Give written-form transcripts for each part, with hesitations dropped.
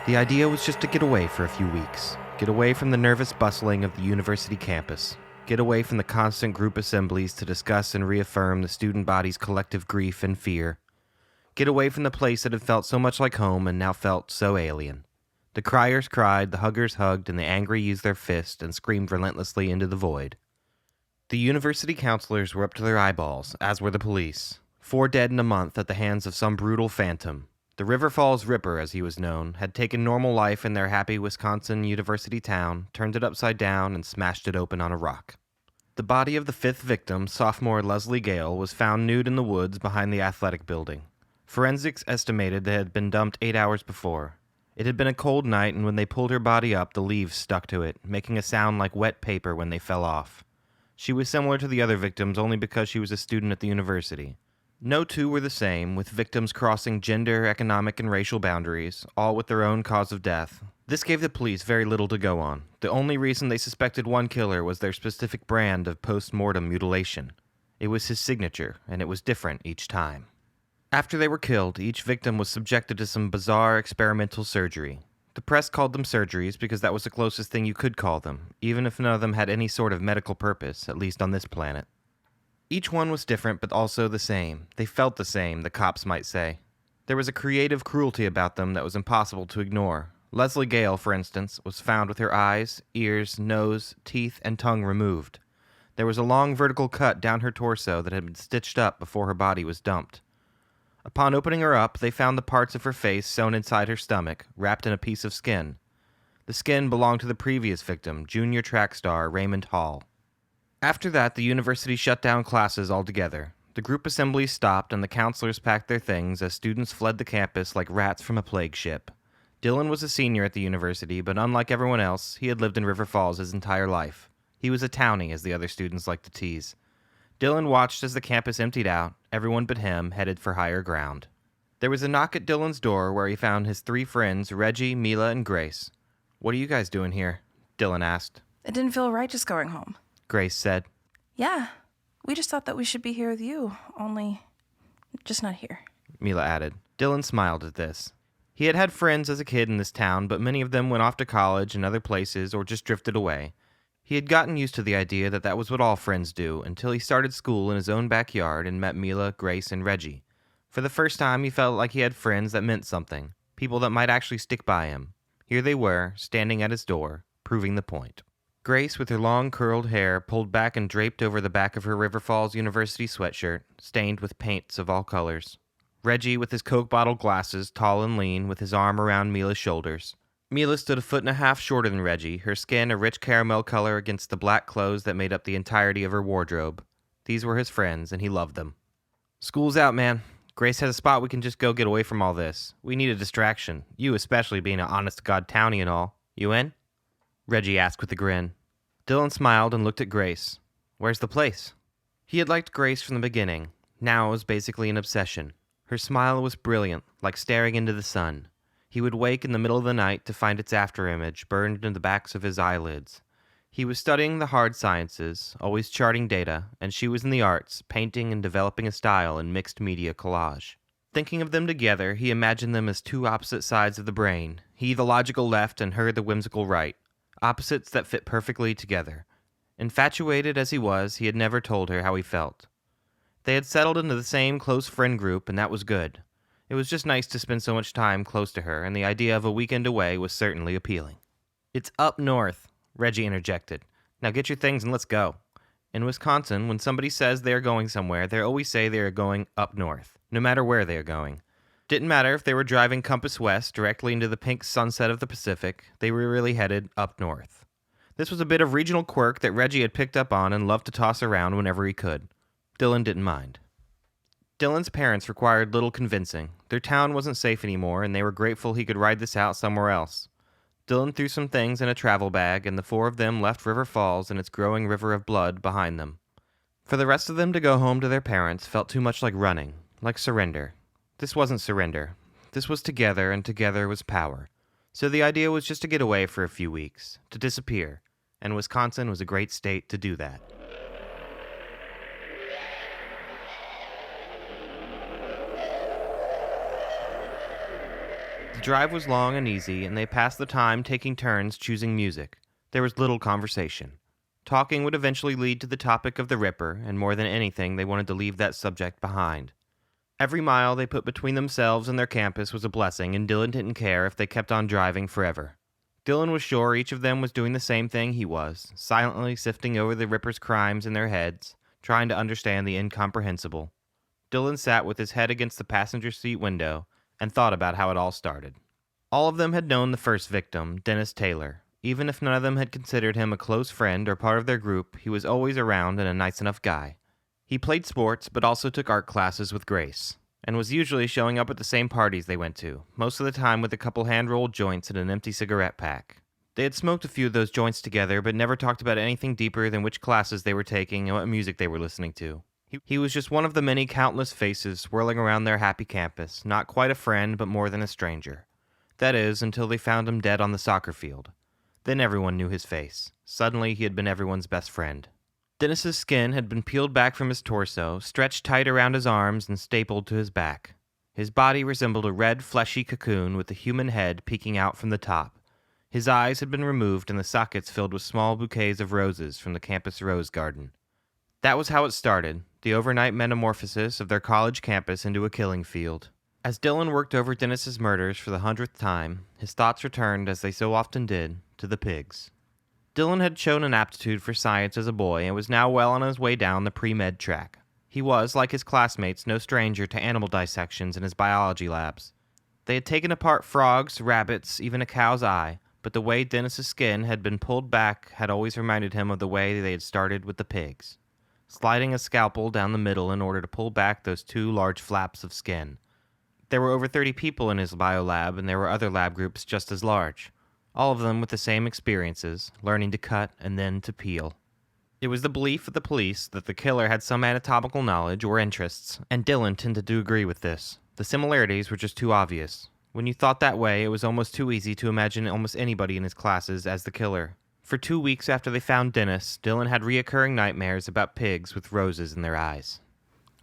The idea was just to get away for a few weeks. Get away from the nervous bustling of the university campus. Get away from the constant group assemblies to discuss and reaffirm the student body's collective grief and fear. Get away from the place that had felt so much like home and now felt so alien. The criers cried, the huggers hugged, and the angry used their fists and screamed relentlessly into the void. The university counselors were up to their eyeballs, as were the police. 4 dead in a month at the hands of some brutal phantom. The River Falls Ripper, as he was known, had taken normal life in their happy Wisconsin university town, turned it upside down, and smashed it open on a rock. The body of the 5th victim, sophomore Leslie Gale, was found nude in the woods behind the athletic building. Forensics estimated that it had been dumped 8 hours before. It had been a cold night, and when they pulled her body up, the leaves stuck to it, making a sound like wet paper when they fell off. She was similar to the other victims only because she was a student at the university. No two were the same, with victims crossing gender, economic, and racial boundaries, all with their own cause of death. This gave the police very little to go on. The only reason they suspected one killer was their specific brand of post-mortem mutilation. It was his signature, and it was different each time. After they were killed, each victim was subjected to some bizarre experimental surgery. The press called them surgeries because that was the closest thing you could call them, even if none of them had any sort of medical purpose, at least on this planet. Each one was different, but also the same. They felt the same, the cops might say. There was a creative cruelty about them that was impossible to ignore. Leslie Gale, for instance, was found with her eyes, ears, nose, teeth, and tongue removed. There was a long vertical cut down her torso that had been stitched up before her body was dumped. Upon opening her up, they found the parts of her face sewn inside her stomach, wrapped in a piece of skin. The skin belonged to the previous victim, junior track star Raymond Hall. After that, the university shut down classes altogether. The group assemblies stopped and the counselors packed their things as students fled the campus like rats from a plague ship. Dylan was a senior at the university, but unlike everyone else, he had lived in River Falls his entire life. He was a townie, as the other students liked to tease. Dylan watched as the campus emptied out, everyone but him headed for higher ground. There was a knock at Dylan's door where he found his 3 friends, Reggie, Mila, and Grace. "What are you guys doing here?" Dylan asked. It didn't feel right just going home. Grace said. Yeah, we just thought that we should be here with you, only just not here. Mila added. Dylan smiled at this. He had had friends as a kid in this town, but many of them went off to college and other places or just drifted away. He had gotten used to the idea that that was what all friends do until he started school in his own backyard and met Mila, Grace, and Reggie. For the first time, he felt like he had friends that meant something, people that might actually stick by him. Here they were, standing at his door, proving the point. Grace, with her long curled hair pulled back and draped over the back of her River Falls University sweatshirt, stained with paints of all colors. Reggie, with his Coke bottle glasses, tall and lean, with his arm around Mila's shoulders. Mila stood 1.5 feet shorter than Reggie, her skin a rich caramel color against the black clothes that made up the entirety of her wardrobe. These were his friends, and he loved them. "School's out, man. Grace has a spot we can just go get away from all this. We need a distraction, you especially being an honest-to-God townie and all. You in?" Reggie asked with a grin. Dylan smiled and looked at Grace. "Where's the place?" He had liked Grace from the beginning. Now it was basically an obsession. Her smile was brilliant, like staring into the sun. He would wake in the middle of the night to find its afterimage burned into the backs of his eyelids. He was studying the hard sciences, always charting data, and she was in the arts, painting and developing a style in mixed media collage. Thinking of them together, he imagined them as 2 opposite sides of the brain, he the logical left and her the whimsical right. Opposites that fit perfectly together. Infatuated as he was, he had never told her how he felt. They had settled into the same close friend group, and that was good. It was just nice to spend so much time close to her, and the idea of a weekend away was certainly appealing. "It's up north," Reggie interjected. "Now get your things and let's go." In Wisconsin, when somebody says they are going somewhere, they always say they are going up north, no matter where they are going. Didn't matter if they were driving compass west directly into the pink sunset of the Pacific, they were really headed up north. This was a bit of regional quirk that Reggie had picked up on and loved to toss around whenever he could. Dylan didn't mind. Dylan's parents required little convincing. Their town wasn't safe anymore, and they were grateful he could ride this out somewhere else. Dylan threw some things in a travel bag, and the 4 of them left River Falls and its growing river of blood behind them. For the rest of them to go home to their parents felt too much like running, like surrender. This wasn't surrender. This was together, and together was power. So the idea was just to get away for a few weeks, to disappear, and Wisconsin was a great state to do that. The drive was long and easy, and they passed the time taking turns choosing music. There was little conversation. Talking would eventually lead to the topic of the Ripper, and more than anything, they wanted to leave that subject behind. Every mile they put between themselves and their campus was a blessing, and Dylan didn't care if they kept on driving forever. Dylan was sure each of them was doing the same thing he was, silently sifting over the Ripper's crimes in their heads, trying to understand the incomprehensible. Dylan sat with his head against the passenger seat window and thought about how it all started. All of them had known the first victim, Dennis Taylor. Even if none of them had considered him a close friend or part of their group, he was always around and a nice enough guy. He played sports, but also took art classes with Grace, and was usually showing up at the same parties they went to, most of the time with a couple hand-rolled joints and an empty cigarette pack. They had smoked a few of those joints together, but never talked about anything deeper than which classes they were taking and what music they were listening to. He was just one of the many countless faces swirling around their happy campus, not quite a friend, but more than a stranger. That is, until they found him dead on the soccer field. Then everyone knew his face. Suddenly, he had been everyone's best friend. Dennis's skin had been peeled back from his torso, stretched tight around his arms, and stapled to his back. His body resembled a red, fleshy cocoon with a human head peeking out from the top. His eyes had been removed and the sockets filled with small bouquets of roses from the campus rose garden. That was how it started, the overnight metamorphosis of their college campus into a killing field. As Dylan worked over Dennis's murders for the 100th time, his thoughts returned, as they so often did, to the pigs. Dylan had shown an aptitude for science as a boy and was now well on his way down the pre-med track. He was, like his classmates, no stranger to animal dissections in his biology labs. They had taken apart frogs, rabbits, even a cow's eye, but the way Dennis's skin had been pulled back had always reminded him of the way they had started with the pigs, sliding a scalpel down the middle in order to pull back those two large flaps of skin. There were over 30 people in his biolab, and there were other lab groups just as large. All of them with the same experiences, learning to cut and then to peel. It was the belief of the police that the killer had some anatomical knowledge or interests, and Dylan tended to agree with this. The similarities were just too obvious. When you thought that way, it was almost too easy to imagine almost anybody in his classes as the killer. For 2 weeks after they found Dennis, Dylan had reoccurring nightmares about pigs with roses in their eyes.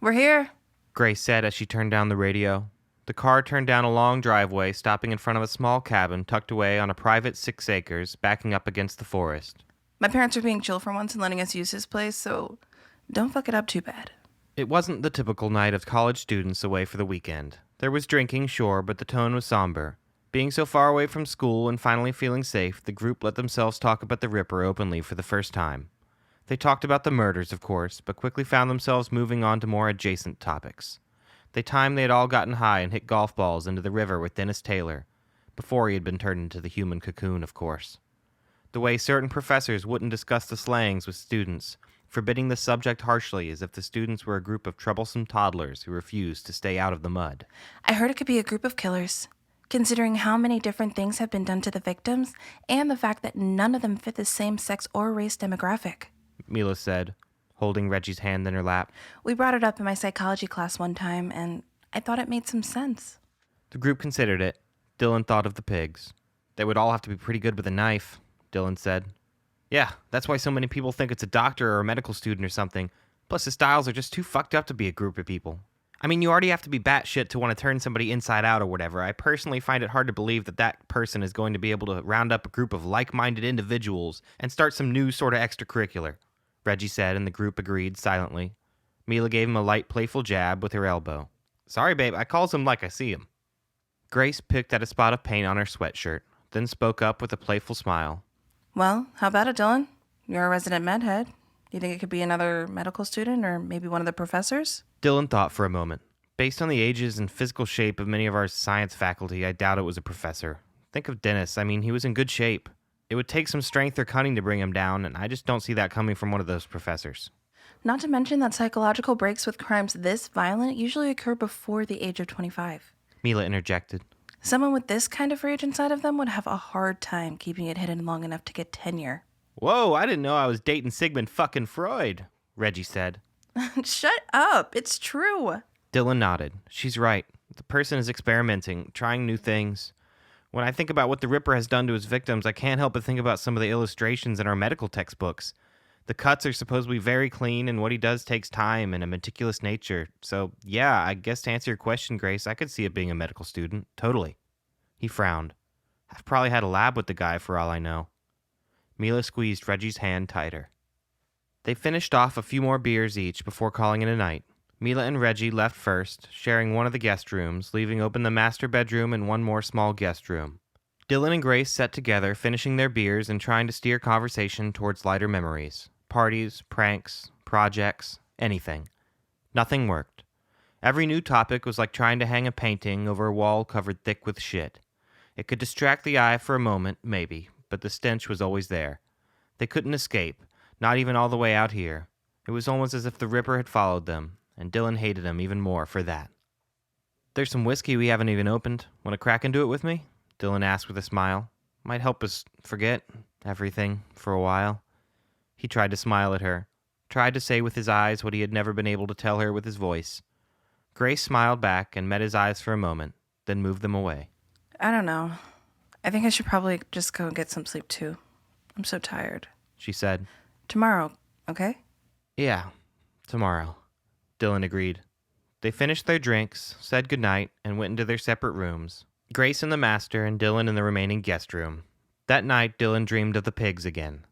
We're here. Grace said as she turned down the radio. The car turned down a long driveway, stopping in front of a small cabin tucked away on a private 6 acres, backing up against the forest. My parents are being chill for once and letting us use his place, so don't fuck it up too bad. It wasn't the typical night of college students away for the weekend. There was drinking, sure, but the tone was somber. Being so far away from school and finally feeling safe, the group let themselves talk about the Ripper openly for the first time. They talked about the murders, of course, but quickly found themselves moving on to more adjacent topics. The time they had all gotten high and hit golf balls into the river with Dennis Taylor, before he had been turned into the human cocoon, of course. The way certain professors wouldn't discuss the slangs with students, forbidding the subject harshly as if the students were a group of troublesome toddlers who refused to stay out of the mud. I heard it could be a group of killers, considering how many different things have been done to the victims and the fact that none of them fit the same sex or race demographic. Mila said, holding Reggie's hand in her lap. We brought it up in my psychology class one time, and I thought it made some sense. The group considered it. Dylan thought of the pigs. They would all have to be pretty good with a knife, Dylan said. Yeah, that's why so many people think it's a doctor or a medical student or something. Plus, the styles are just too fucked up to be a group of people. I mean, you already have to be batshit to want to turn somebody inside out or whatever. I personally find it hard to believe that that person is going to be able to round up a group of like-minded individuals and start some new sort of extracurricular, Reggie said, and the group agreed silently. Mila gave him a light, playful jab with her elbow. Sorry, babe, I calls him like I see him. Grace picked at a spot of paint on her sweatshirt, then spoke up with a playful smile. Well, how about it, Dylan? You're a resident med head. Do you think it could be another medical student or maybe one of the professors? Dylan thought for a moment. Based on the ages and physical shape of many of our science faculty, I doubt it was a professor. Think of Dennis. I mean, he was in good shape. It would take some strength or cunning to bring him down, and I just don't see that coming from one of those professors. Not to mention that psychological breaks with crimes this violent usually occur before the age of 25. Mila interjected. Someone with this kind of rage inside of them would have a hard time keeping it hidden long enough to get tenure. Whoa, I didn't know I was dating Sigmund fucking Freud, Reggie said. Shut up, it's true. Dylan nodded. She's right. The person is experimenting, trying new things. When I think about what the Ripper has done to his victims, I can't help but think about some of the illustrations in our medical textbooks. The cuts are supposed to be very clean, and what he does takes time and a meticulous nature. So, yeah, I guess to answer your question, Grace, I could see it being a medical student. Totally. He frowned. I've probably had a lab with the guy for all I know. Mila squeezed Reggie's hand tighter. They finished off a few more beers each before calling it a night. Mila and Reggie left first, sharing one of the guest rooms, leaving open the master bedroom and one more small guest room. Dylan and Grace sat together, finishing their beers and trying to steer conversation towards lighter memories. Parties, pranks, projects, anything. Nothing worked. Every new topic was like trying to hang a painting over a wall covered thick with shit. It could distract the eye for a moment, maybe, but the stench was always there. They couldn't escape, not even all the way out here. It was almost as if the Ripper had followed them, and Dylan hated him even more for that. There's some whiskey we haven't even opened. Want to crack into it with me? Dylan asked with a smile. Might help us forget everything for a while. He tried to smile at her, tried to say with his eyes what he had never been able to tell her with his voice. Grace smiled back and met his eyes for a moment, then moved them away. I don't know. I think I should probably just go and get some sleep too. I'm so tired. She said. Tomorrow, okay? Yeah, tomorrow, Dylan agreed. They finished their drinks, said goodnight, and went into their separate rooms. Grace in the master and Dylan in the remaining guest room. That night, Dylan dreamed of the pigs again.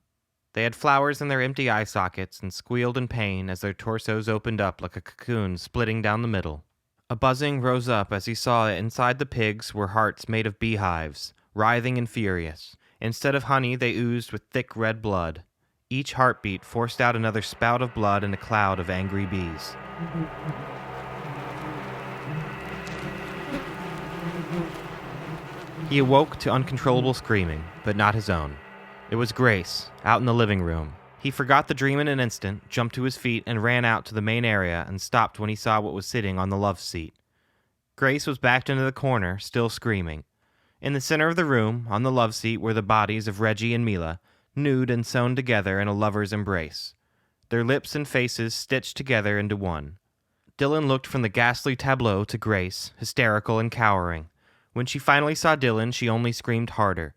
They had flowers in their empty eye sockets and squealed in pain as their torsos opened up like a cocoon splitting down the middle. A buzzing rose up as he saw that inside the pigs were hearts made of beehives, writhing and furious. Instead of honey, they oozed with thick red blood. Each heartbeat forced out another spout of blood and a cloud of angry bees. He awoke to uncontrollable screaming, but not his own. It was Grace, out in the living room. He forgot the dream in an instant, jumped to his feet, and ran out to the main area and stopped when he saw what was sitting on the love seat. Grace was backed into the corner, still screaming. In the center of the room, on the love seat, were the bodies of Reggie and Mila, nude and sewn together in a lover's embrace, their lips and faces stitched together into one. Dylan looked from the ghastly tableau to Grace, hysterical and cowering. When she finally saw Dylan, she only screamed harder.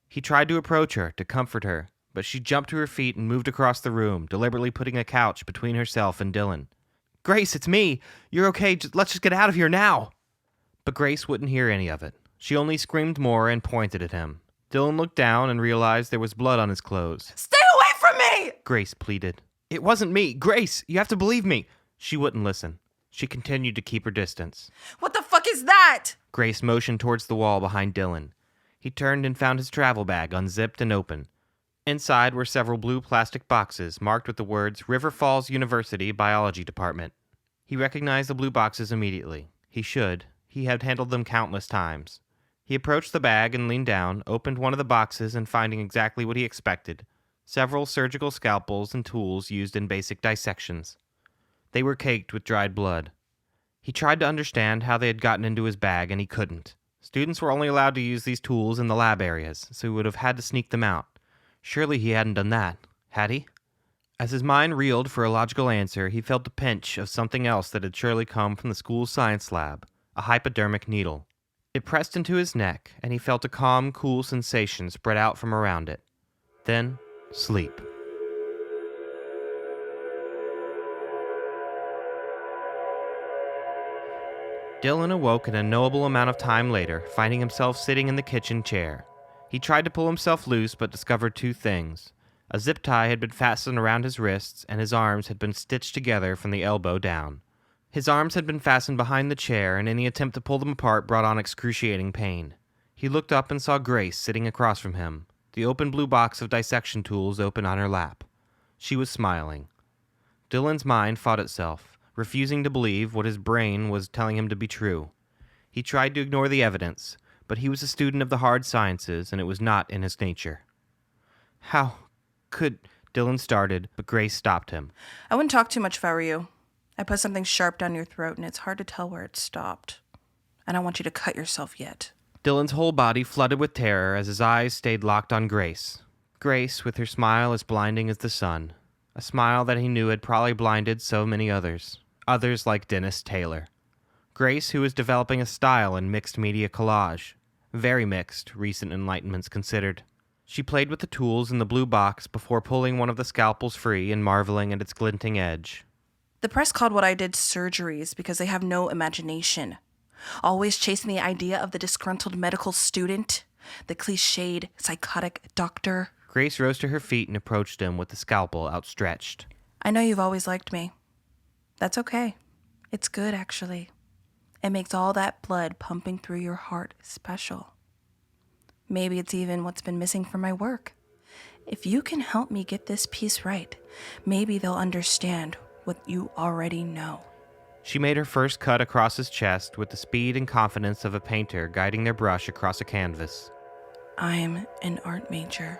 He tried to approach her, to comfort her, but she jumped to her feet and moved across the room, deliberately putting a couch between herself and Dylan. "Grace, it's me! You're okay, let's just get out of here now!" But Grace wouldn't hear any of it. She only screamed more and pointed at him. Dylan looked down and realized there was blood on his clothes. Stay away from me! Grace pleaded. "It wasn't me! Grace, you have to believe me!" She wouldn't listen. She continued to keep her distance. What the fuck is that? Grace motioned towards the wall behind Dylan. He turned and found his travel bag unzipped and open. Inside were several blue plastic boxes marked with the words River Falls University Biology Department. He recognized the blue boxes immediately. He should. He had handled them countless times. He approached the bag and leaned down, opened one of the boxes and finding exactly what he expected. Several surgical scalpels and tools used in basic dissections. They were caked with dried blood. He tried to understand how they had gotten into his bag, and he couldn't. Students were only allowed to use these tools in the lab areas, so he would have had to sneak them out. Surely he hadn't done that, had he? As his mind reeled for a logical answer, he felt the pinch of something else that had surely come from the school's science lab, a hypodermic needle. It pressed into his neck, and he felt a calm, cool sensation spread out from around it. Then, sleep. Dylan awoke an unknowable amount of time later, finding himself sitting in the kitchen chair. He tried to pull himself loose, but discovered two things. A zip tie had been fastened around his wrists, and his arms had been stitched together from the elbow down. His arms had been fastened behind the chair, and any attempt to pull them apart brought on excruciating pain. He looked up and saw Grace sitting across from him, the open blue box of dissection tools open on her lap. She was smiling. Dylan's mind fought itself, refusing to believe what his brain was telling him to be true. He tried to ignore the evidence, but he was a student of the hard sciences, and it was not in his nature. "How could—" Dylan started, but Grace stopped him. I wouldn't talk too much if I were you. I put something sharp down your throat, and it's hard to tell where it stopped. I don't want you to cut yourself yet. Dylan's whole body flooded with terror as his eyes stayed locked on Grace. Grace, with her smile as blinding as the sun. A smile that he knew had probably blinded so many others. Others like Dennis Taylor. Grace, who was developing a style in mixed media collage. Very mixed, recent enlightenments considered. She played with the tools in the blue box before pulling one of the scalpels free and marveling at its glinting edge. The press called what I did surgeries because they have no imagination. Always chasing the idea of the disgruntled medical student, the cliched psychotic doctor. Grace rose to her feet and approached him with the scalpel outstretched. I know you've always liked me. That's okay. It's good, actually. It makes all that blood pumping through your heart special. Maybe it's even what's been missing from my work. If you can help me get this piece right, maybe they'll understand what you already know. She made her first cut across his chest with the speed and confidence of a painter guiding their brush across a canvas. I'm an art major.